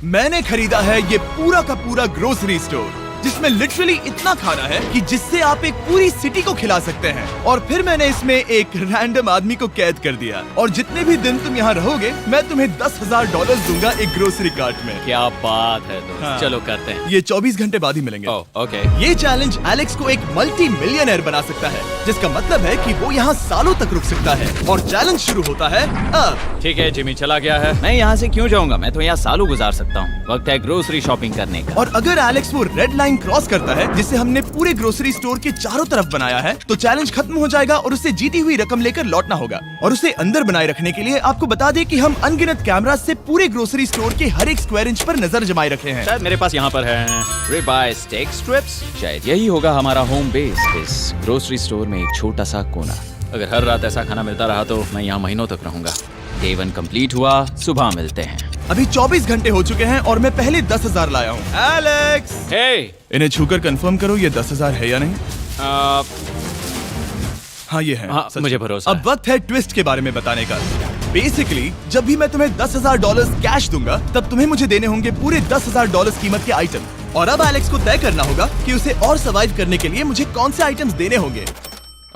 मैंने खरीदा है ये पूरा का पूरा ग्रोसरी स्टोर जिसमें लिटरली इतना खाना है कि जिससे आप एक पूरी सिटी को खिला सकते हैं। और फिर मैंने इसमें एक रैंडम आदमी को कैद कर दिया और जितने भी दिन तुम यहाँ रहोगे मैं तुम्हें $10,000 दूंगा एक ग्रोसरी कार्ट में। क्या बात है दोस्त। हाँ। चलो करते हैं। ये 24 घंटे बाद ही मिलेंगे। ओके। ये चैलेंज एलेक्स को एक मल्टी मिलियनर बना सकता है, जिसका मतलब है कि वो यहाँ सालों तक रुक सकता है। और चैलेंज शुरू होता है अब। ठीक है, जिमी चला गया है। मैं यहाँ से क्यों जाऊँगा, मैं तो यहाँ सालों गुजार सकता हूँ। वक्त है ग्रोसरी शॉपिंग करने का। और अगर एलेक्स वो रेड लाइन क्रॉस करता है जिसे हमने पूरे ग्रोसरी स्टोर के चारों तरफ बनाया है, तो चैलेंज खत्म हो जाएगा और उसे जीती हुई रकम लेकर लौटना होगा। और उसे अंदर बनाए रखने के लिए आपको बता दें कि हम अनगिनत कैमरा से पूरे ग्रोसरी स्टोर के हर एक स्क्वायर इंच पर नजर जमाए रखे हैं। शायद मेरे पास यहाँ पर है रिबाई स्टेक स्ट्रिप्स। शायद यही होगा हमारा होम बेस इस ग्रोसरी स्टोर में, एक छोटा सा कोना। अगर हर रात ऐसा खाना मिलता रहा तो मैं यहाँ महीनों तक रहूंगा। डे 1 कंप्लीट हुआ, सुबह मिलते हैं। अभी 24 घंटे हो चुके हैं और मैं पहले 10,000 लाया हूँ। एलेक्स, हे, इन्हें छूकर कंफर्म करो ये 10,000 है या नहीं। हाँ ये है। हाँ, सच मुझे में। भरोसा अब वक्त है ट्विस्ट के बारे में बताने का। बेसिकली जब भी मैं तुम्हें $10,000 कैश दूंगा तब तुम्हें मुझे देने होंगे पूरे $10,000 कीमत के आइटम। और अब एलेक्स को तय करना होगा कि उसे और सर्वाइव करने के लिए मुझे कौन से आइटम्स देने होंगे।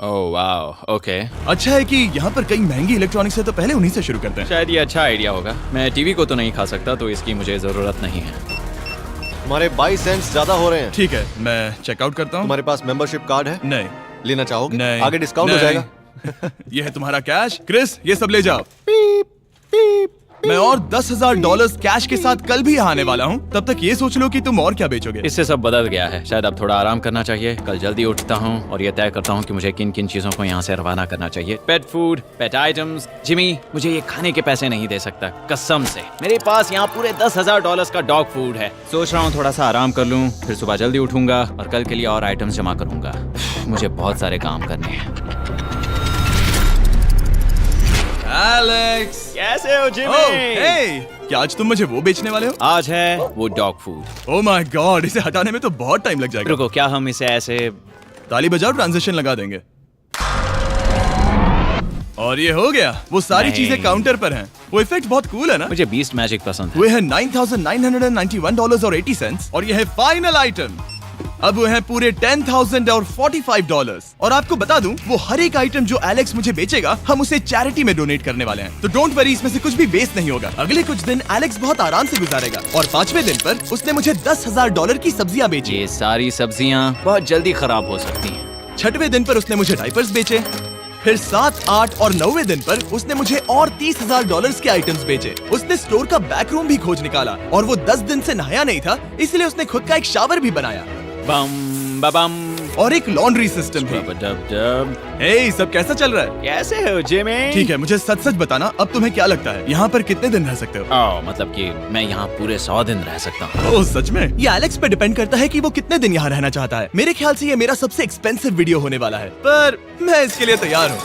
Oh wow, okay. अच्छा है कि यहाँ पर कई महंगी इलेक्ट्रॉनिक्स है, तो पहले उन्हीं से शुरू करते हैं। शायद ये अच्छा आइडिया होगा। मैं टीवी को तो नहीं खा सकता, तो इसकी मुझे जरूरत नहीं है। हमारे 22 सेंट्स ज्यादा हो रहे हैं। ठीक है, मैं चेकआउट करता हूँ। तुम्हारे पास मेंबरशिप कार्ड है? नहीं। लेना चाहोगे? नहीं। आगे डिस्काउंट हो नहीं। जाएगा। ये है तुम्हारा कैश। क्रिस, ये सब ले जाओ। मैं और $10,000 कैश के साथ कल भी यहाँ आने वाला हूँ। तब तक ये सोच लो कि तुम और क्या बेचोगे। इससे सब बदल गया है। शायद अब थोड़ा आराम करना चाहिए। कल जल्दी उठता हूँ और ये तय करता हूँ कि मुझे किन किन चीजों को यहाँ से रवाना करना चाहिए। पेट फूड, पेट आइटम्स। जिमी, मुझे ये खाने के पैसे नहीं दे सकता, कसम से। मेरे पास यहाँ पूरे $10,000 का डॉग फूड है। सोच रहा हूँ थोड़ा सा आराम कर लूँ, फिर सुबह जल्दी उठूंगा और कल के लिए और आइटम्स जमा करूंगा। मुझे बहुत सारे काम करने हैं। एलेक्स, कैसे हो जिमी? ओह, हे, क्या आज तुम मुझे वो बेचने वाले हो? आज है वो dog food. Oh my God, इसे हटाने में तो बहुत टाइम लग जाएगा। रुको, क्या हम इसे ऐसे? ताली बजाओ, ट्रांजिशन लगा देंगे। और ये हो गया। वो सारी नहीं। चीजें काउंटर पर हैं। वो इफेक्ट बहुत कूल है ना। मुझे बीस्ट मैजिक पसंद है। वो है $9,991.80 और ये है फाइनल आइटम। अब वो है पूरे $10,045 और आपको बता दूं, वो हर एक आइटम जो एलेक्स मुझे बेचेगा हम उसे चैरिटी में डोनेट करने वाले हैं। तो डोंट वरी, इसमें से कुछ भी वेस्ट नहीं होगा। अगले कुछ दिन एलेक्स बहुत आराम से गुजारेगा और 5वें दिन पर उसने मुझे $10,000 की सब्जियां बेची। ये सारी सब्जियां बहुत जल्दी खराब हो सकती हैं। 6वें दिन पर उसने मुझे डाइपर्स बेचे। फिर 7, 8 और 9वें दिन पर उसने मुझे और $30,000 के आइटम्स बेचे। उसने स्टोर का बैक रूम भी खोज निकाला और वो 10 दिन से नहाया नहीं था, इसलिए उसने खुद का एक शावर भी बनाया बम बम और एक लॉन्ड्री सिस्टम भी। डब। हे, सब कैसा चल रहा है? कैसे हो जिमी? ठीक है, मुझे सच सच बताना, अब तुम्हें क्या लगता है यहाँ पर कितने दिन रह सकते हो? ओह, मतलब कि मैं यहाँ पूरे 100 दिन रह सकता हूँ। ओह सच में? ये एलेक्स पे डिपेंड करता है कि वो कितने दिन यहाँ रहना चाहता है। मेरे ख्याल से ये मेरा सबसे एक्सपेंसिव वीडियो होने वाला है, पर मैं इसके लिए तैयार हूँ।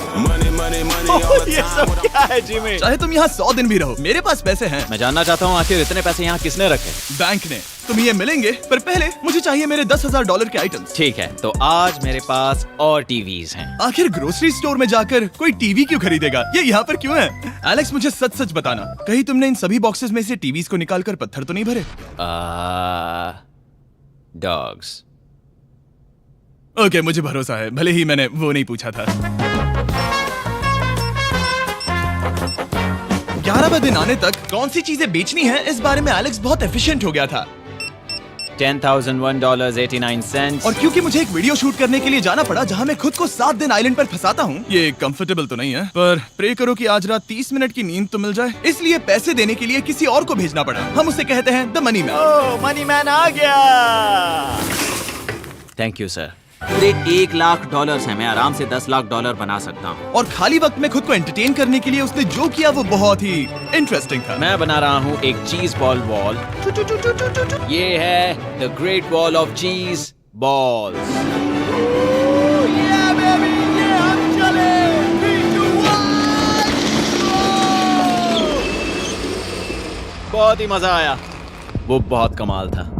ये सब क्या है जिमी? चाहे तुम यहाँ 100 दिन भी रहो, मेरे पास पैसे हैं। मैं जानना चाहता हूँ आखिर इतने पैसे यहाँ किसने रखे? बैंक ने। तुम्हें ये मिलेंगे, पर पहले मुझे चाहिए मेरे $10,000 के आइटम्स। ठीक है, तो आज मेरे पास और टीवीज हैं। आखिर ग्रोसरी स्टोर में जाकर कोई टीवी क्यों खरीदेगा? ये यहाँ पर क्यों है? एलेक्स, मुझे सच सच बताना, कहीं तुमने इन सभी बॉक्सेस में से टीवीज को निकालकर पत्थर तो नहीं भरे? डॉग्स। ओके, मुझे भरोसा है, भले ही मैंने वो नहीं पूछा था। 11वें दिन आने तक कौन सी चीजें बेचनी है, इस बारे में एलेक्स बहुत एफिशिएंट हो गया था। $10,001.89। और क्योंकि मुझे एक वीडियो शूट करने के लिए जाना पड़ा जहां मैं खुद को 7 दिन आइलैंड पर फंसाता हूं, ये कंफर्टेबल तो नहीं है, पर प्रे करो कि आज रात 30 मिनट की नींद तो मिल जाए। इसलिए पैसे देने के लिए किसी और को भेजना पड़ा। हम उसे कहते हैं the money man. Oh, money man आ गया। Thank you sir. पूरे $1 लाख है। मैं आराम से $10 लाख बना सकता हूँ। और खाली वक्त में खुद को एंटरटेन करने के लिए उसने जो किया वो बहुत ही इंटरेस्टिंग था। मैं बना रहा हूँ एक चीज बॉल वॉल। ये है द ग्रेट वॉल ऑफ चीज बॉल्स। बहुत ही मजा आया, वो बहुत कमाल था।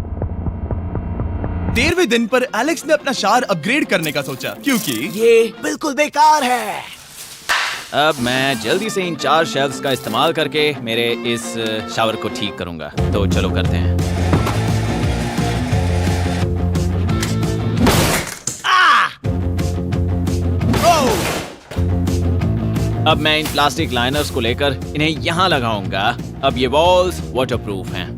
13वें दिन पर एलेक्स ने अपना शार अपग्रेड करने का सोचा, क्योंकि ये बिल्कुल बेकार है। अब मैं जल्दी से इन 4 शेल्फ्स का इस्तेमाल करके मेरे इस शावर को ठीक करूंगा। तो चलो करते हैं। अब मैं इन प्लास्टिक लाइनर्स को लेकर इन्हें यहाँ लगाऊंगा। अब ये वॉल्स वाटरप्रूफ हैं।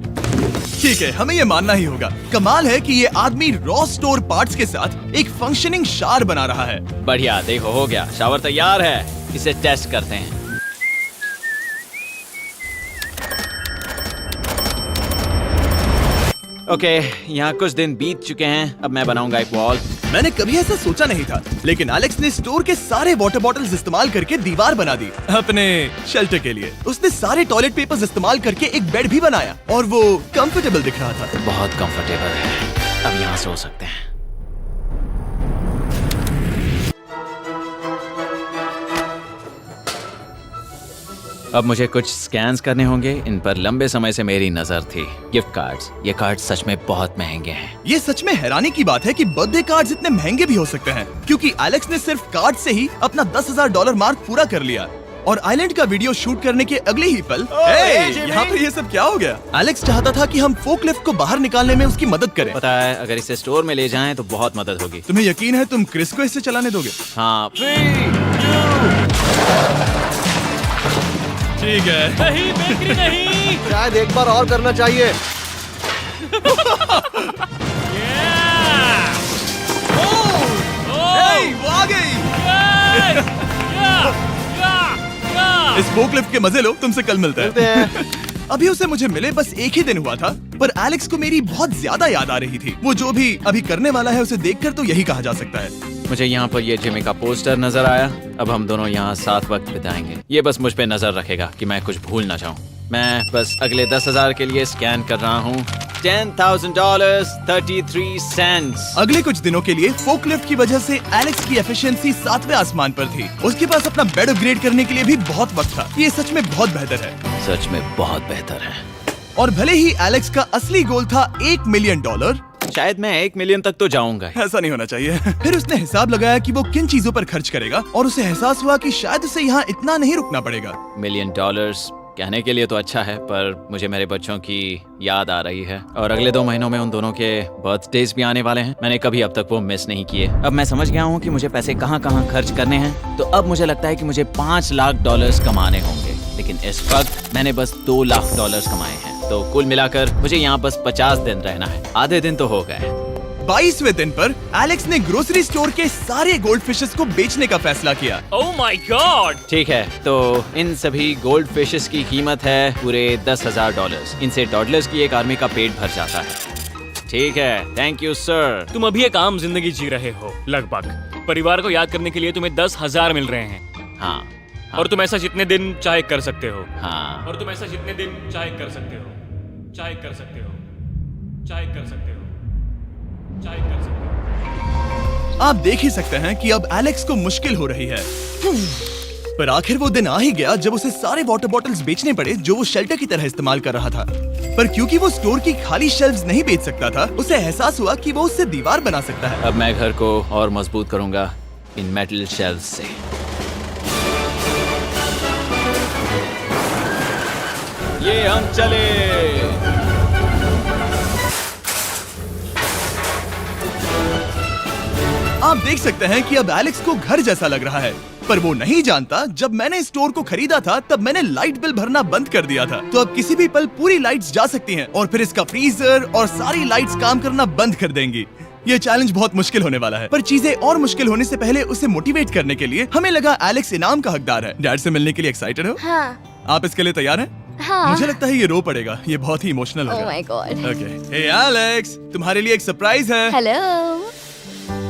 ठीक है, हमें ये मानना ही होगा। कमाल है कि ये आदमी रॉ स्टोर पार्ट्स के साथ एक फंक्शनिंग शावर बना रहा है। बढ़िया, देखो हो गया, शावर तैयार है। इसे टेस्ट करते हैं। ओके, यहाँ कुछ दिन बीत चुके हैं। अब मैं बनाऊंगा एक वॉल। मैंने कभी ऐसा सोचा नहीं था, लेकिन एलेक्स ने स्टोर के सारे वाटर बॉटल्स इस्तेमाल करके दीवार बना दी अपने शेल्टर के लिए। उसने सारे टॉयलेट पेपर्स इस्तेमाल करके एक बेड भी बनाया और वो कंफर्टेबल दिख रहा था। बहुत कंफर्टेबल है। अब यहाँ सो सकते हैं। अब मुझे कुछ स्कैन्स करने होंगे। इन पर लंबे समय से मेरी नजर थी। Gift cards. ये कार्ड सच में बहुत महंगे हैं। ये सच में हैरानी की बात है कि बर्थडे कार्ड्स इतने महंगे भी हो सकते हैं, क्योंकि एलेक्स ने सिर्फ कार्ड से ही अपना $10,000 मार्क पूरा कर लिया। और आइलैंड का वीडियो शूट करने के अगले ही पल यहाँ पे ये सब क्या हो गया? एलेक्स चाहता था कि हम फोकलिफ्ट को बाहर निकालने में उसकी मदद करें। पता है, अगर इसे स्टोर में ले जाएं तो बहुत मदद होगी। तुम्हें यकीन है तुम क्रिस को इससे चलाने दोगे? हाँ। ठीक है। नहीं बेकरी नहीं। शायद एक बार और करना चाहिए। वो आ गई। इस फोकलिफ्ट के मजे लो, तुमसे कल मिलते हैं। अभी उसे मुझे मिले बस एक ही दिन हुआ था, पर एलेक्स को मेरी बहुत ज्यादा याद आ रही थी। वो जो भी अभी करने वाला है उसे देखकर तो यही कहा जा सकता है। मुझे यहाँ पर ये जिमी का पोस्टर नजर आया। अब हम दोनों यहाँ साथ वक्त बिताएंगे। ये बस मुझ पे नजर रखेगा कि मैं कुछ भूल ना जाऊँ। मैं बस अगले 10,000 के लिए स्कैन कर रहा हूँ। $10,000 33 सेंट्स। अगले कुछ दिनों के लिए फोकलिफ्ट की वजह से एलेक्स की एफिशिएंसी 7वें आसमान पर थी। उसके पास अपना बेड अपग्रेड करने के लिए भी बहुत वक्त था। ये सच में बहुत बेहतर है। सच में बहुत बेहतर है। और भले ही एलेक्स का असली गोल था $1 मिलियन, शायद मैं 1 मिलियन तक तो जाऊंगा। ऐसा नहीं होना चाहिए। फिर उसने हिसाब लगाया कि वो किन चीजों पर खर्च करेगा और उसे एहसास हुआ कि शायद उसे यहाँ इतना नहीं रुकना पड़ेगा। $1 मिलियन कहने के लिए तो अच्छा है, पर मुझे मेरे बच्चों की याद आ रही है। और अगले 2 महीनों में उन दोनों के बर्थडेज भी आने वाले हैं। मैंने कभी अब तक वो मिस नहीं किए। अब मैं समझ गया हूँ कि मुझे पैसे कहाँ कहाँ खर्च करने हैं। तो अब मुझे लगता है कि मुझे $5 लाख कमाने होंगे। लेकिन इस वक्त मैंने बस $2 लाख कमाए हैं। तो कुल मिलाकर मुझे यहाँ बस 50 दिन रहना है। आधे दिन तो हो गए। 22वें दिन पर एलेक्स ने ग्रोसरी स्टोर के सारे गोल्ड फिशेस को बेचने का फैसला किया। Oh my God. ठीक है, तो इन सभी गोल्ड फिशेस की कीमत है पूरे $10,000। इनसे टॉडलर्स की एक आर्मी का पेट भर जाता है। ठीक है, थैंक यू सर। तुम अभी एक आम जिंदगी जी रहे हो लगभग। परिवार को याद करने के लिए तुम्हें 10,000 मिल रहे हैं। हाँ। और तुम ऐसा जितने दिन चाहे कर सकते हो। हाँ। और तुम ऐसा जितने दिन चाहे कर सकते हो। चाहे कर सकते हो। चाहे कर सकते हो। चाहे कर सकते हो। आप देख ही सकते हैं कि अब एलेक्स को मुश्किल हो रही है। पर आखिर वो दिन आ ही गया जब उसे सारे वाटर बॉटल्स बेचने पड़े जो वो शेल्टर की तरह इस्तेमाल कर रहा था। पर क्योंकि वो स्टोर की खाली शेल्फ्स नहीं बेच सकता था, उसे एहसास हुआ कि वो उससे दीवार बना सकता है। अब मैं घर को और मजबूत करूंगा इन मेटल शेल्फ्स से। ये हम चले। आप देख सकते हैं कि अब एलेक्स को घर जैसा लग रहा है, पर वो नहीं जानता जब मैंने स्टोर को खरीदा था तब मैंने लाइट बिल भरना बंद कर दिया था। तो अब किसी भी पल पूरी लाइट्स जा सकती हैं और फिर इसका फ्रीजर और सारी लाइट्स काम करना बंद कर देंगी। ये चैलेंज बहुत मुश्किल होने वाला है, पर चीजें और मुश्किल होने से पहले उसे मोटिवेट करने के लिए हमें लगा एलेक्स इनाम का हकदार है। डैड से मिलने के लिए एक्साइटेड हो? हाँ। आप इसके लिए तैयार हैं? हाँ। मुझे लगता है ये रो पड़ेगा। ये बहुत ही इमोशनल होगा। Oh my God. Okay, hey Alex, तुम्हारे लिए एक सरप्राइज है। हेलो।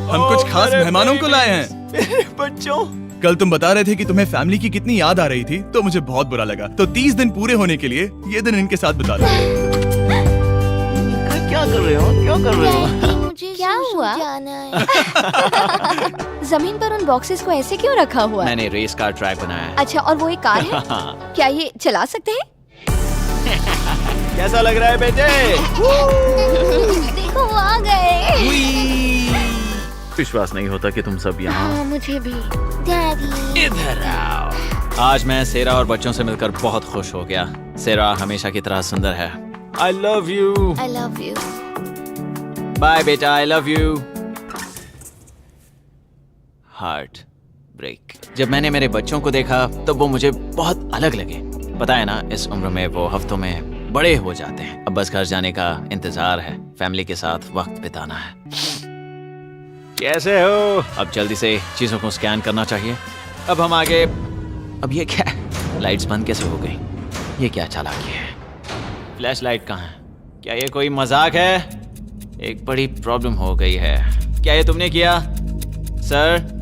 हम कुछ खास मेहमानों को लाए हैं। मेरे बच्चों। कल तुम बता रहे थे कि तुम्हें फैमिली की कितनी याद आ रही थी, तो मुझे बहुत बुरा लगा। तो 30 दिन पूरे होने के लिए ये दिन इनके साथ बिता लो। क्या कर रहे हो? क्या कर रहे हो? मुझे क्या हुआ? जमीन पर उन बॉक्सेस को ऐसे क्यों रखा हुआ है? मैंने रेस कार ट्रैक बनाया है। अच्छा, और वो एक कार है? क्या ये चला सकते हैं? कैसा लग रहा है बेटे? देखो वो आ गए। विश्वास नहीं होता कि तुम सब यहाँ। हाँ, मुझे भी। डैडी। इधर आओ। आज मैं सेरा और बच्चों से मिलकर बहुत खुश हो गया। सेरा हमेशा की तरह सुंदर है। I love you। I love you। Bye बेटा, I love you। Heart break. जब मैंने मेरे बच्चों को देखा तब वो मुझे बहुत अलग लगे। पता है ना, इस उम्र में वो हफ्तों में बड़े हो जाते हैं। अब बस घर जाने का इंतजार है, फैमिली के साथ वक्त बिताना है। कैसे हो? अब जल्दी से चीजों को स्कैन करना चाहिए। अब हम आगे। अब ये क्या है? लाइट्स बंद कैसे हो गई? ये क्या चालाकी है? फ्लैश लाइट कहाँ है? क्या ये कोई मजाक है? एक बड़ी प्रॉब्लम हो गई है। क्या ये तुमने किया, sir?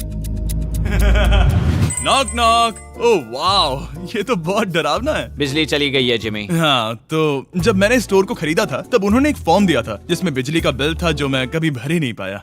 Knock knock. Oh wow, ये तो बहुत डरावना है। बिजली चली गई है जिमी। हाँ, तो जब मैंने स्टोर को खरीदा था तब उन्होंने एक फॉर्म दिया था जिसमें बिजली का बिल था जो मैं कभी भर ही नहीं पाया।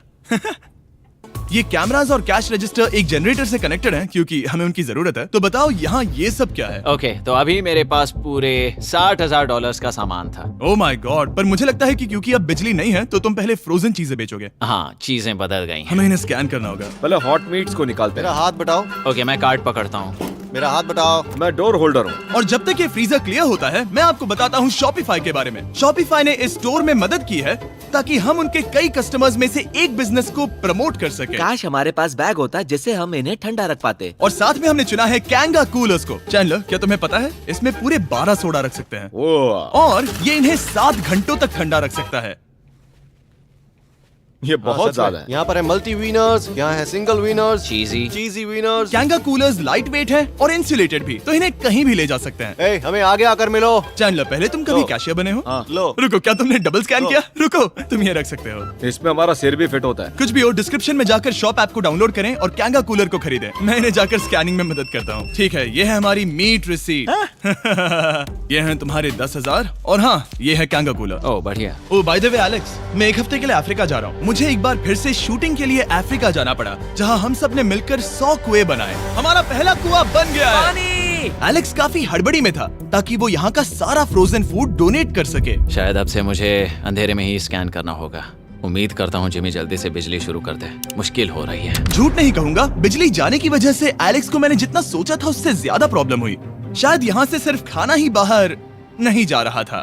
ये कैमरास और कैश रजिस्टर एक जनरेटर से कनेक्टेड हैं क्योंकि हमें उनकी जरूरत है। तो बताओ यहाँ ये सब क्या है? ओके, तो अभी मेरे पास पूरे $60,000 का सामान था। ओह माय गॉड, पर मुझे लगता है कि क्योंकि अब बिजली नहीं है तो तुम पहले फ्रोजन चीजें बेचोगे। हाँ, चीजें बदल गई हैं। हमें इन्हें स्कैन करना होगा। पहले हॉट मीट्स को निकालते मेरा हैं। हाथ बटाओ। ओके, मैं कार्ड पकड़ता हूँ। मेरा हाथ बटाओ। मैं डोर होल्डर हूँ। और जब तक ये फ्रीजर क्लियर होता है मैं आपको बताता हूँ शॉपिफाई के बारे में। शॉपिफाई ने इस स्टोर में मदद की है ताकि हम उनके कई कस्टमर्स में से एक बिजनेस को प्रमोट कर सके। काश हमारे पास बैग होता जिससे हम इन्हें ठंडा रख पाते। और साथ में हमने चुना है कैंगा कूलर्स को। चैनलर, क्या तुम्हें पता है इसमें पूरे 12 सोडा रख सकते हैं और ये इन्हें 7 घंटों तक ठंडा रख सकता है। ये बहुत ज्यादा है। यहाँ पर है मल्टी विनर्स, यहाँ है single winners, cheesy. Cheesy winners. Kanga coolers light weight है और इंसुलेटेड भी, तो इन्हें कहीं भी ले जा सकते हैं। ए, हमें आगे आकर मिलो। चैनलर, पहले तुम कभी लो। कैशियर बने हो? लो। रुको, क्या तुमने डबल स्कैन लो। किया? रुको, तुम ये रख सकते हो। इसमें हमारा सिर भी फिट होता है। कुछ भी हो, डिस्क्रिप्शन में जाकर शॉप ऐप को डाउनलोड करें और कैंगा कूलर को खरीदें। मैं इन्हें जाकर स्कैनिंग में मदद करता हूँ। ठीक है, ये है हमारी मीट रिसीट। ये हैं तुम्हारे 10,000 और हाँ, ये है कैंगा कूलर। ओह बढ़िया। ओ बाय द वे एलेक्स, मैं एक हफ्ते के लिए अफ्रीका जा रहा हूँ। मुझे एक बार फिर से शूटिंग के लिए अफ्रीका जाना पड़ा, जहाँ हम सब ने मिलकर 100 कुएं बनाए। हमारा पहला कुआं बन गया है। एलेक्स काफी हड़बड़ी में था ताकि वो यहाँ का सारा फ्रोजन फूड डोनेट कर सके। शायद अब से मुझे अंधेरे में ही स्कैन करना होगा। उम्मीद करता हूँ जिमी जल्दी से बिजली शुरू कर दे। मुश्किल हो रही है। झूठ नहीं कहूंगा, बिजली जाने की वजह से एलेक्स को मैंने जितना सोचा था उससे ज्यादा प्रॉब्लम हुई। शायद यहाँ से सिर्फ खाना ही बाहर नहीं जा रहा था।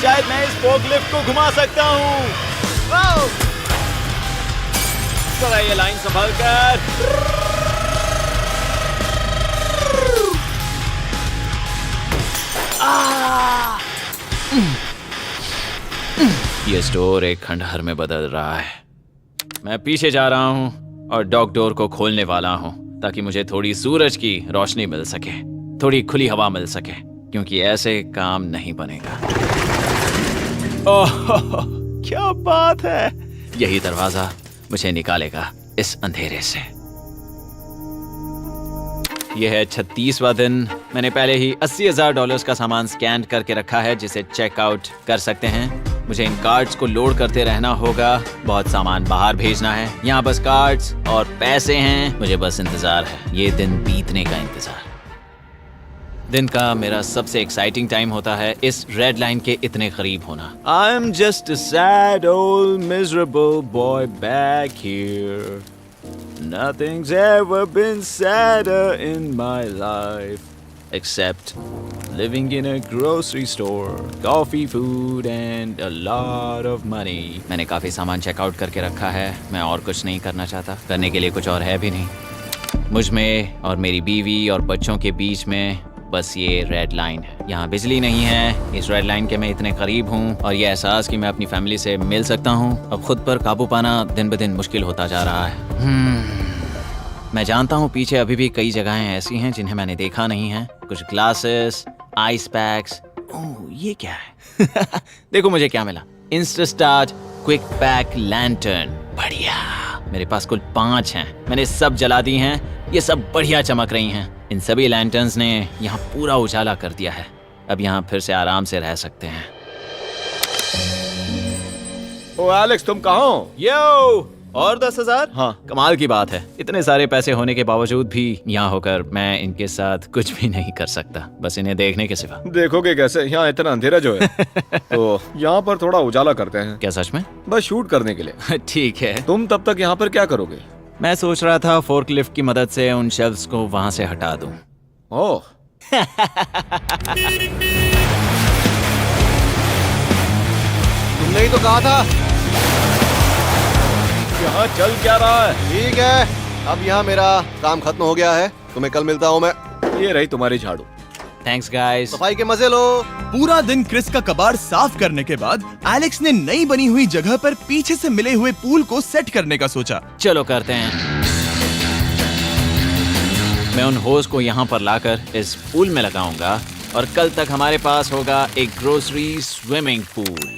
शायद मैं इस फोकलिफ्ट को घुमा सकता हूँ। चला ये लाइन संभाल कर। ये स्टोर एक खंडहर में बदल रहा है। मैं पीछे जा रहा हूँ और डॉग डोर को खोलने वाला हूँ ताकि मुझे थोड़ी सूरज की रोशनी मिल सके, थोड़ी खुली हवा मिल सके, क्योंकि ऐसे काम नहीं बनेगा। ओह क्या बात है! यही दरवाजा मुझे निकालेगा इस अंधेरे से। यह है 36वां दिन। मैंने पहले ही $80,000 का सामान स्कैन करके रखा है जिसे चेकआउट कर सकते हैं। मुझे इन कार्ड्स को लोड करते रहना होगा। बहुत सामान बाहर भेजना है। यहाँ बस कार्ड्स और पैसे हैं। मुझे बस इंतजार है, ये दिन बीतने का इंतजार। दिन का मेरा सबसे एक्साइटिंग टाइम होता है इस रेड लाइन के इतने करीब होना। I am just a sad old miserable boy back here. Nothing's ever been sadder in my life except living in a grocery store, coffee, food and a lot of money. मैंने काफी सामान checkout करके रखा है। मैं और कुछ नहीं करना चाहता। करने के लिए कुछ और है भी नहीं। मुझ में और मेरी बीवी और बच्चों के बीच में बस ये रेड लाइन है। यहाँ बिजली नहीं है। इस रेड लाइन के मैं इतने करीब हूँ और ये एहसास कि मैं अपनी फैमिली से मिल सकता हूँ अब खुद पर काबू पाना दिन ब दिन मुश्किल होता जा रहा है। मैं जानता हूँ पीछे अभी भी कई जगहें ऐसी हैं जिन्हें मैंने देखा नहीं है। कुछ ग्लासेस, आइस पैक्स। ओह ये क्या है? देखो मुझे क्या मिला। इंस्टास्टार्ट क्विक पैक लैंटर्न। बढ़िया। मेरे पास कुल 5 हैं। मैंने सब जला दी हैं। ये सब बढ़िया चमक रही हैं। इन सभी लैंटर्न्स ने यहाँ पूरा उजाला कर दिया है। अब यहाँ फिर से आराम से रह सकते हैं। ओ एलेक्स, तुम कहाँ हो? यो और 10,000? हाँ। कमाल की बात है, इतने सारे पैसे होने के बावजूद भी यहाँ होकर मैं इनके साथ कुछ भी नहीं कर सकता, बस इन्हें देखने के सिवा। देखोगे कैसे, यहाँ इतना अंधेरा जो है। तो यहाँ पर थोड़ा उजाला करते हैं, क्या सच में? बस शूट करने के लिए। ठीक है। तुम तब तक यहाँ पर क्या करोगे? मैं सोच रहा था फोर्कलिफ्ट की मदद से उन शेल्फ्स को वहां से हटा दूं। ओह, तुमने ही तो कहा था। यहाँ चल क्या रहा है? ठीक है, अब यहाँ मेरा काम खत्म हो गया है। तुम्हें कल मिलता हूँ मैं। ये रही तुम्हारी झाड़ू। Thanks guys. सफाई के मजे लो। पूरा दिन क्रिस का कबाड़ साफ करने के बाद एलेक्स ने नई बनी हुई जगह पर पीछे से मिले हुए पूल को सेट करने का सोचा। चलो करते हैं। मैं उन होज को यहाँ पर लाकर इस पूल में लगाऊंगा और कल तक हमारे पास होगा एक ग्रोसरी स्विमिंग पूल।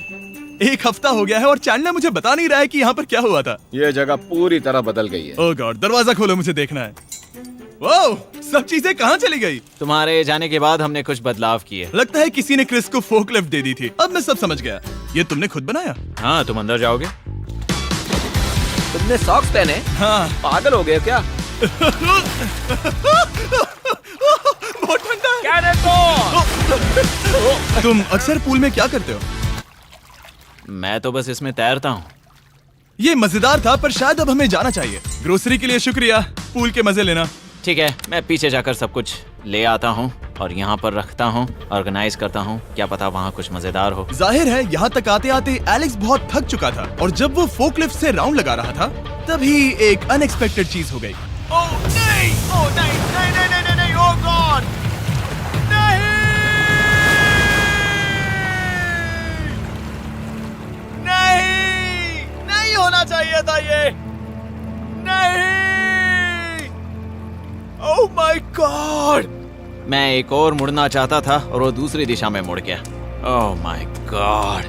1 हफ्ता हो गया है और चैंडलर मुझे बता नहीं रहा है कि यहाँ पर क्या हुआ था। ये जगह पूरी तरह बदल गई है। ओह गॉड, दरवाजा खोलो, मुझे देखना है। वाओ, सब चीजें कहाँ चली गई? तुम्हारे जाने के बाद हमने कुछ बदलाव किए। लगता है किसी ने क्रिस को फोर्कलिफ्ट दे दी थी। अब मैं सब समझ गया। ये तुमने खुद बनाया? हाँ, तुम अंदर जाओगे? तुमने सॉक्स पहने? हाँ। पागल हो गए क्या? बहुत ठंडा है। तुम अक्सर पूल में क्या करते हो? मैं तो बस इसमें तैरता हूँ। ये मजेदार था, पर शायद अब हमें जाना चाहिए। ग्रोसरी के लिए शुक्रिया, पूल के मजे लेना। ठीक है, मैं पीछे जाकर सब कुछ ले आता हूँ और यहाँ पर रखता हूँ, ऑर्गेनाइज करता हूँ। क्या पता वहाँ कुछ मजेदार हो। जाहिर है यहाँ तक आते आते एलेक्स बहुत थक चुका था और जब वो फोर्कलिफ्ट से राउंड लगा रहा था तभी एक अनएक्सपेक्टेड चीज हो गई। ओह नहीं, ओह नहीं, नहीं, नहीं, नहीं, नहीं, नहीं, ओह गॉड, नहीं, नहीं, नहीं होना चाहिए था ये, नहीं, ओह माय गॉड। मैं एक और मुड़ना चाहता था और वो दूसरी दिशा में मुड़ गया। ओह माय गॉड,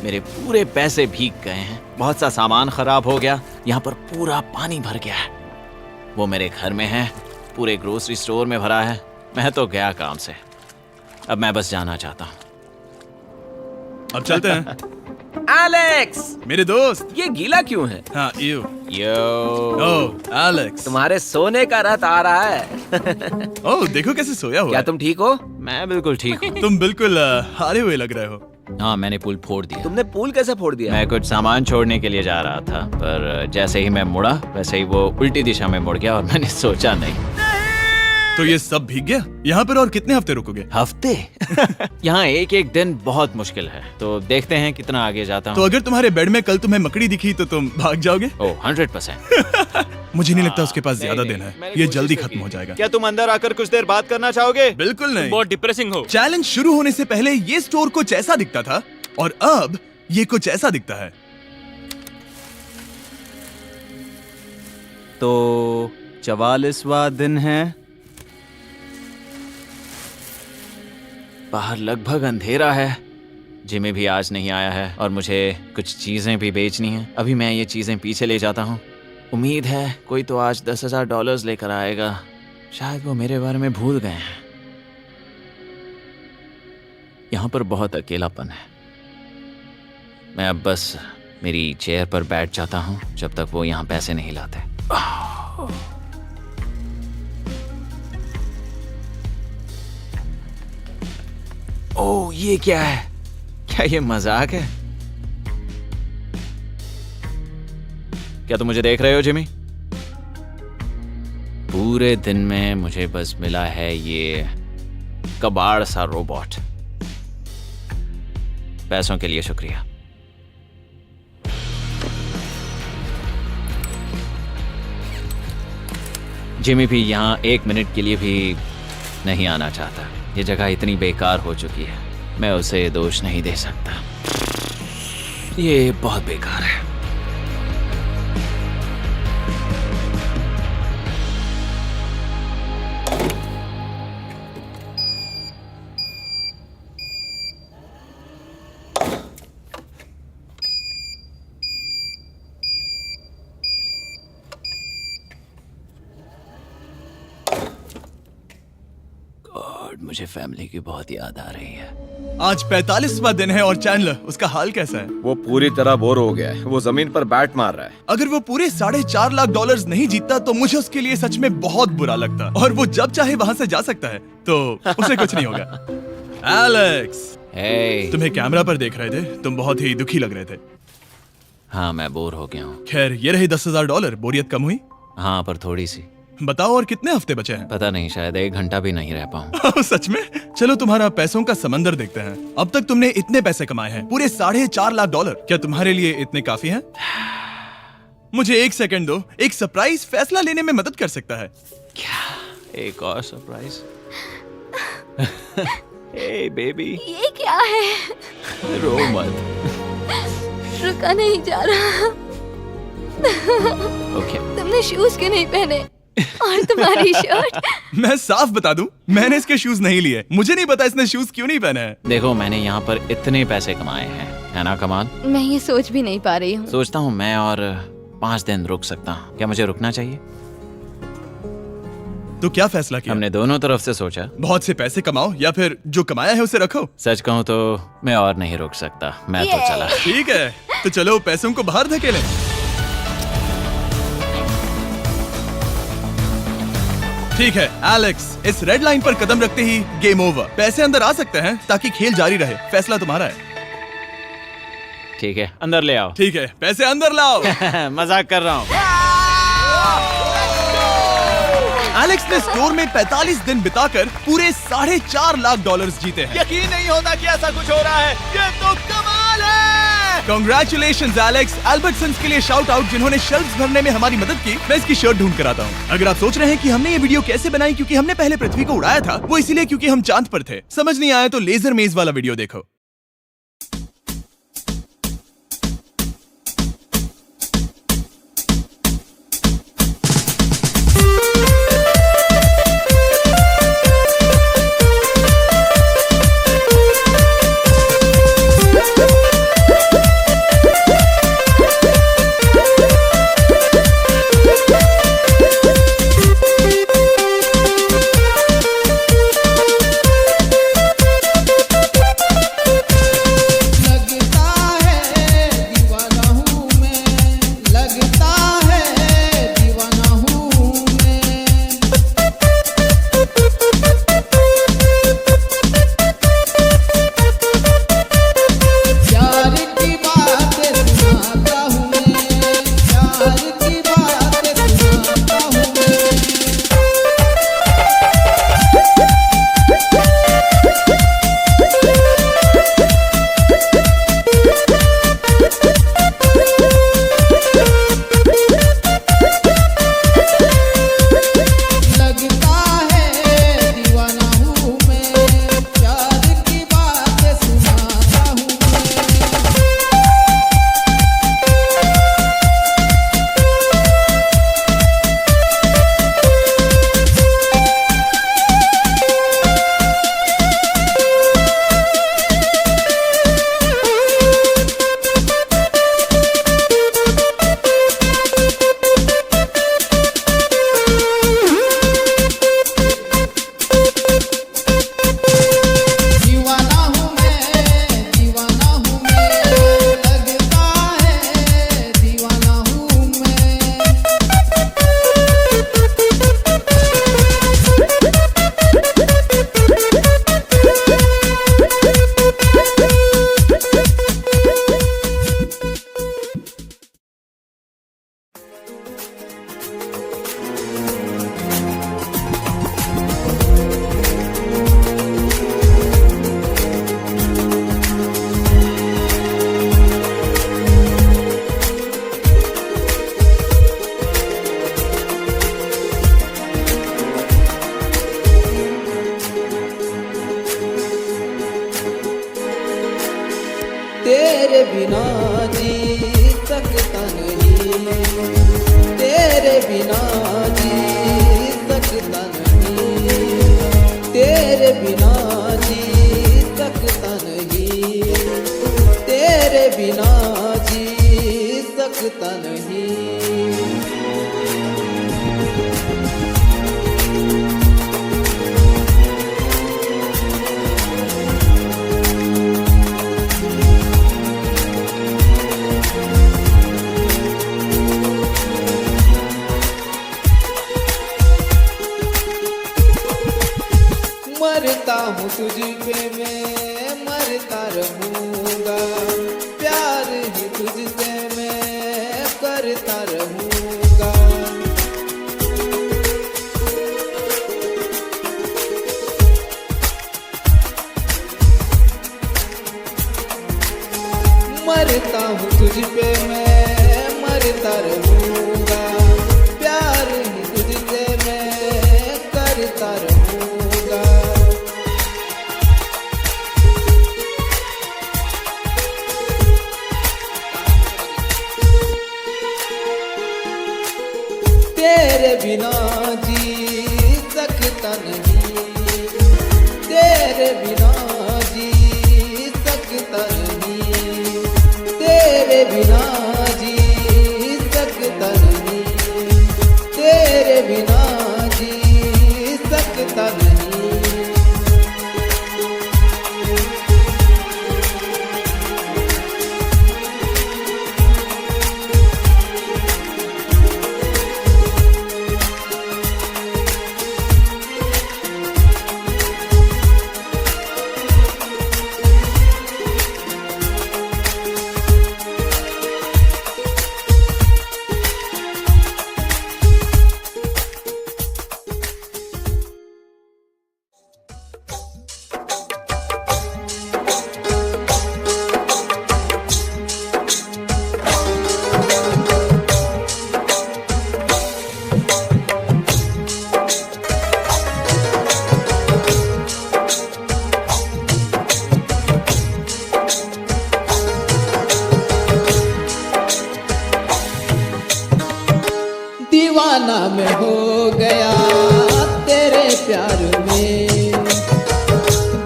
मेरे पूरे पैसे भीग गए हैं। बहुत सा सामान खराब हो गया। यहाँ पर पूरा पानी भर गया है। वो मेरे घर में है, पूरे ग्रोसरी स्टोर में भरा है। मैं तो गया काम से। अब मैं बस जाना चाहता हूँ। अब चलते हैं। एलेक्स, मेरे दोस्त। ये गीला क्यों है? हाँ, यू। Yo, oh Alex. तुम्हारे सोने का रथ आ रहा है। ओह देखो कैसे सोया हुआ क्या है। तुम ठीक हो? मैं बिल्कुल ठीक हूँ। तुम बिल्कुल हारे हुए लग रहे हो। हाँ, मैंने पुल फोड़ दिया। तुमने पूल कैसे फोड़ दिया? मैं कुछ सामान छोड़ने के लिए जा रहा था, पर जैसे ही मैं मुड़ा वैसे ही वो उल्टी दिशा में मुड़ गया और मैंने सोचा नहीं। तो ये सब भीग गया। यहाँ पर और कितने हफ्ते रुकोगे? हफ्ते? यहाँ एक एक दिन बहुत मुश्किल है, तो देखते हैं कितना आगे जाता तो हूँ। अगर तुम्हारे बेड में कल तुम्हें मकड़ी दिखी तो तुम भाग जाओगे? ओह 100%। मुझे नहीं लगता उसके पास ज्यादा नहीं, दिन है। मैंने ये कोशिश जल्दी तो खत्म की। हो जाएगा। क्या तुम अंदर आकर कुछ देर बात करना चाहोगे? बिल्कुल नहीं। बहुत डिप्रेसिंग हो। चैलेंज शुरू होने से पहले ये स्टोर कुछ ऐसा दिखता था और अब ये कुछ ऐसा दिखता है। तो 44वां दिन है। बाहर लगभग अंधेरा है। जिमी भी आज नहीं आया है और मुझे कुछ चीजें भी बेचनी हैं। अभी मैं ये चीजें पीछे ले जाता हूँ। उम्मीद है कोई तो आज $10,000 लेकर आएगा। शायद वो मेरे बारे में भूल गए हैं। यहाँ पर बहुत अकेलापन है। मैं अब बस मेरी चेयर पर बैठ जाता हूँ जब तक वो यहाँ पैसे नहीं लाते। ओह, ये क्या है? क्या ये मजाक है? क्या तुम मुझे देख रहे हो जिमी? पूरे दिन में मुझे बस मिला है ये कबाड़ सा रोबोट। पैसों के लिए शुक्रिया। जिमी भी यहाँ 1 मिनट के लिए भी नहीं आना चाहता। ये जगह इतनी बेकार हो चुकी है, मैं उसे दोष नहीं दे सकता। ये बहुत बेकार है। मुझे फैमिली की बहुत याद आ रही है। आज 45वां दिन है और चैंडलर, उसका हाल कैसा है? वो पूरी तरह बोर हो गया है। वो जमीन पर बैट मार रहा है। अगर वो पूरे $4.5 लाख नहीं जीतता तो मुझे उसके लिए सच में बहुत बुरा लगता, और वो जब चाहे वहाँ से जा सकता है, तो उसे कुछ नहीं होगा। एलेक्स, हे, तुम्हें कैमरा पर देख रहे थे, तुम बहुत ही दुखी लग रहे थे। हाँ मैं बोर हो गया हूँ। खैर, ये रही $10,000। बोरियत कम हुई? हाँ पर थोड़ी सी। बताओ, और कितने हफ्ते बचे हैं? पता नहीं, शायद 1 घंटा भी नहीं रह पाऊँ। सच में? चलो तुम्हारा पैसों का समंदर देखते हैं। अब तक तुमने इतने पैसे कमाए हैं, पूरे $4.5 लाख। क्या तुम्हारे लिए इतने काफी हैं? मुझे 1 सेकंड दो, एक सरप्राइज फैसला लेने में मदद कर सकता है। क्या? एक और सरप्राइज? हे बेबी, ये क्या है? रो मत। रुका नहीं जा रहा। ओके। तुमने शूज क्यों नहीं पहने? और तुम्हारी शर्ट? मैं साफ बता दूं, मैंने इसके शूज नहीं लिए। मुझे नहीं पता इसने शूज क्यों नहीं पहने हैं। देखो, मैंने यहाँ पर इतने पैसे कमाए हैं, है ना कमाल? मैं ये सोच भी नहीं पा रही हूँ। सोचता हूँ मैं और 5 दिन रुक सकता हूँ। क्या मुझे रुकना चाहिए? तो क्या फैसला किया? हमने दोनों तरफ से सोचा। बहुत से पैसे कमाओ या फिर जो कमाया है उसे रखो। सच कहूँ तो मैं और नहीं रुक सकता। मैं तो ये। चला। ठीक है, तो चलो पैसों को बाहर धकेलें। ठीक है एलेक्स, इस रेड लाइन पर कदम रखते ही गेम ओवर। पैसे अंदर आ सकते हैं ताकि खेल जारी रहे। फैसला तुम्हारा है। ठीक है, अंदर ले आओ। ठीक है, पैसे अंदर लाओ। मजाक कर रहा हूँ। एलेक्स ने स्टोर में 45 दिन बिताकर पूरे $4.5 लाख जीते हैं। यकीन नहीं होता कि ऐसा कुछ हो रहा है। ये तो कमाल है। Congratulations Alex. एल्बर्टसन्स के लिए शाउट आउट, जिन्होंने शेल्फ्स भरने में हमारी मदद की। मैं इसकी शर्ट ढूंढ कर आता हूँ। अगर आप सोच रहे हैं कि हमने ये वीडियो कैसे बनाई क्योंकि हमने पहले पृथ्वी को उड़ाया था, वो इसलिए क्योंकि हम चांद पर थे। समझ नहीं आया तो लेजर मेज वाला वीडियो देखो। तेरे बिना जी सकता नहीं, तेरे बिना जी सकता नहीं, तेरे बिना जी सकता नहीं, तेरे बिना जी सकता नहीं। मैं मरता रहूंगा, प्यार ही तुझसे मैं करता रहूंगा। मरता हूँ तुझ पे मैं मरता रहूंगा, प्यार ही तुझसे मैं करता रहूंगा। तेरे बिना जी सकता नहीं, तेरे बिना जी सकता नहीं, तेरे बिना जी सकता नहीं, तेरे बिना जी सकता नहीं। दीवाना मैं हो गया तेरे प्यार में,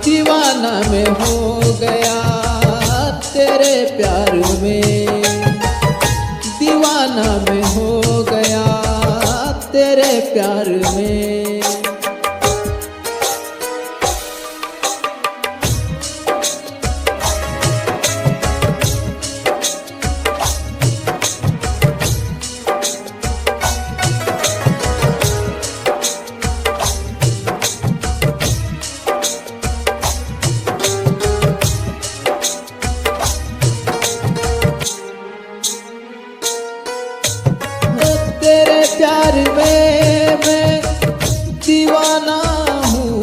दीवाना मैं हो गया तेरे प्यार में, दीवाना मैं हो गया तेरे प्यार में। तेरे प्यार में मैं दीवाना हूँ,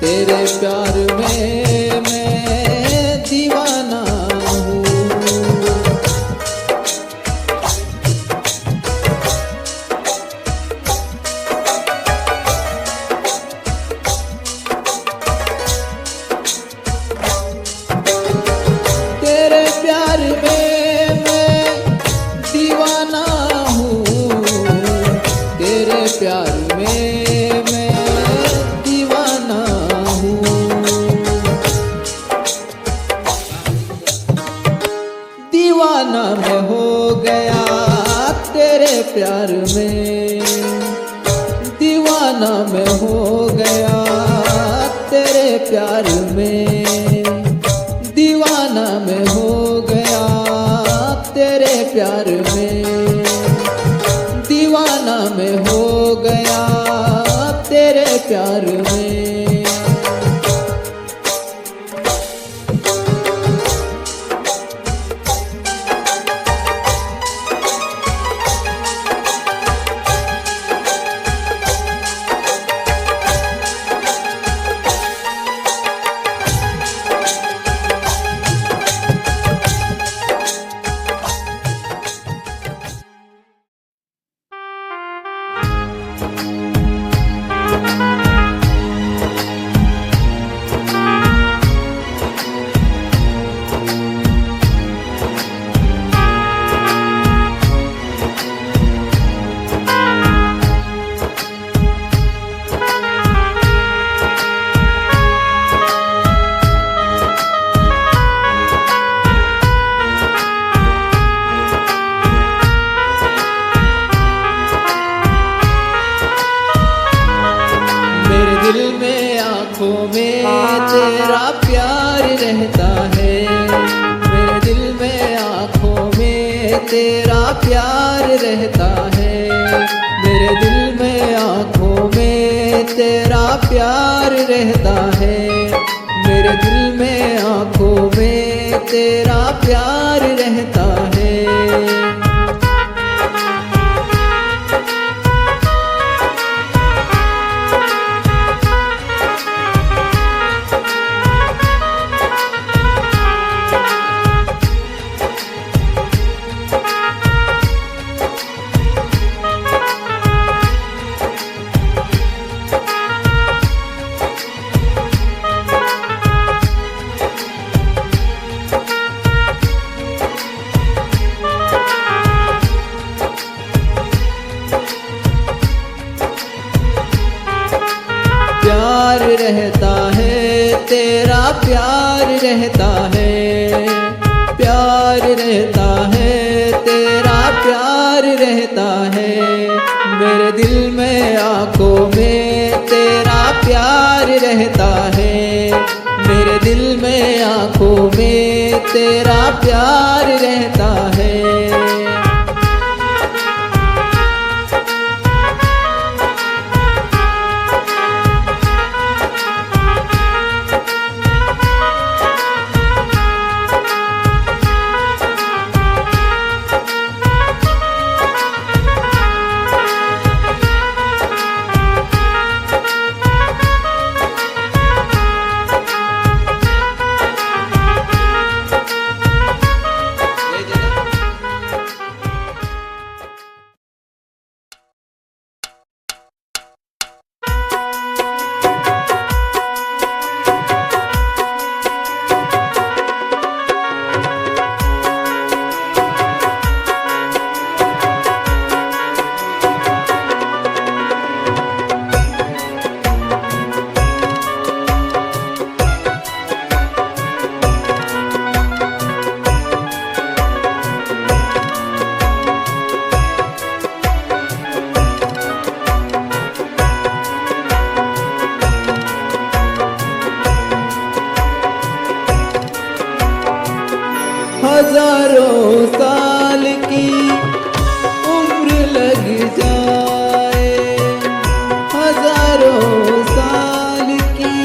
तेरे प्यार में मैं दीवाना हूँ। तेरे प्यार में मैं दीवाना हूँ, तेरे प्यार में मैं दीवाना हूँ। दीवाना मैं हो गया तेरे प्यार में, दीवाना मैं हो गया तेरे प्यार में, दीवाना मैं हो गया तेरे प्यार में, दीवाना मैं हो गया तेरे प्यार में। दिल में आँखों में तेरा प्यार रहता है, मेरे दिल में आँखों में तेरा प्यार रहता है, मेरे दिल में आँखों में तेरा प्यार रहता है। तेरा प्यार रहता है। प्यार रहता है तेरा प्यार रहता है, प्यार रहता है तेरा प्यार रहता है। मेरे दिल में आंखों में तेरा प्यार रहता है, मेरे दिल में आंखों में तेरा प्यार रहता है। हजारों साल की उम्र लग जाए, हजारों साल की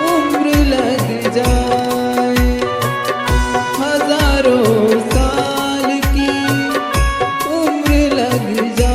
उम्र लग जाए, हजारों साल की उम्र लग जाए।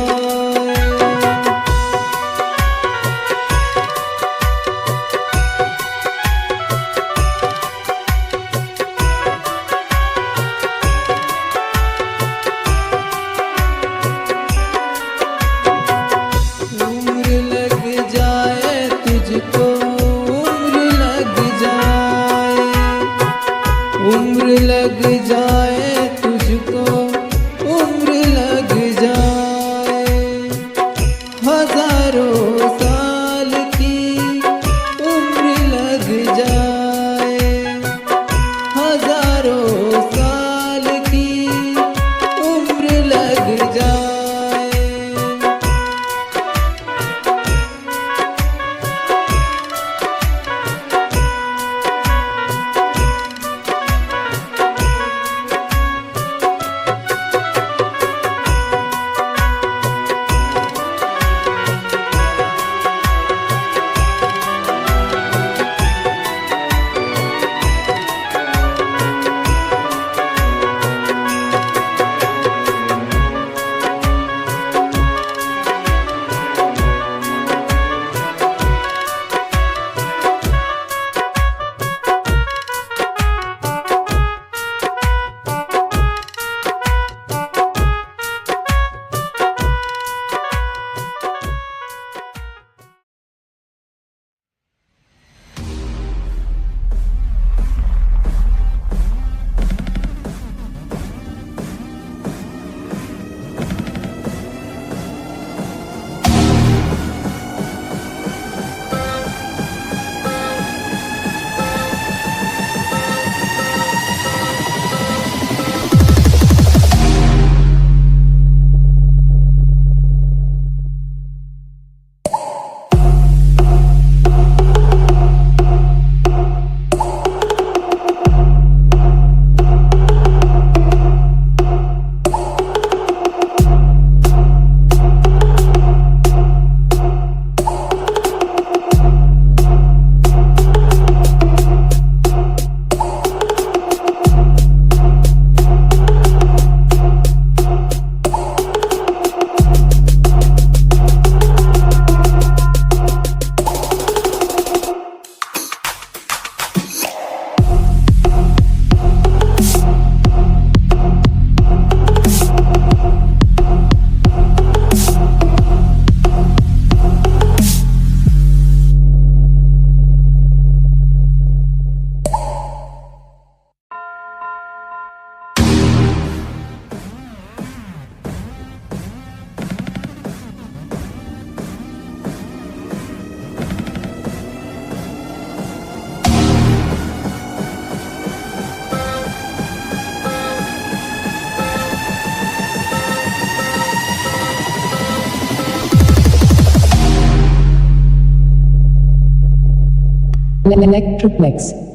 Electroplex.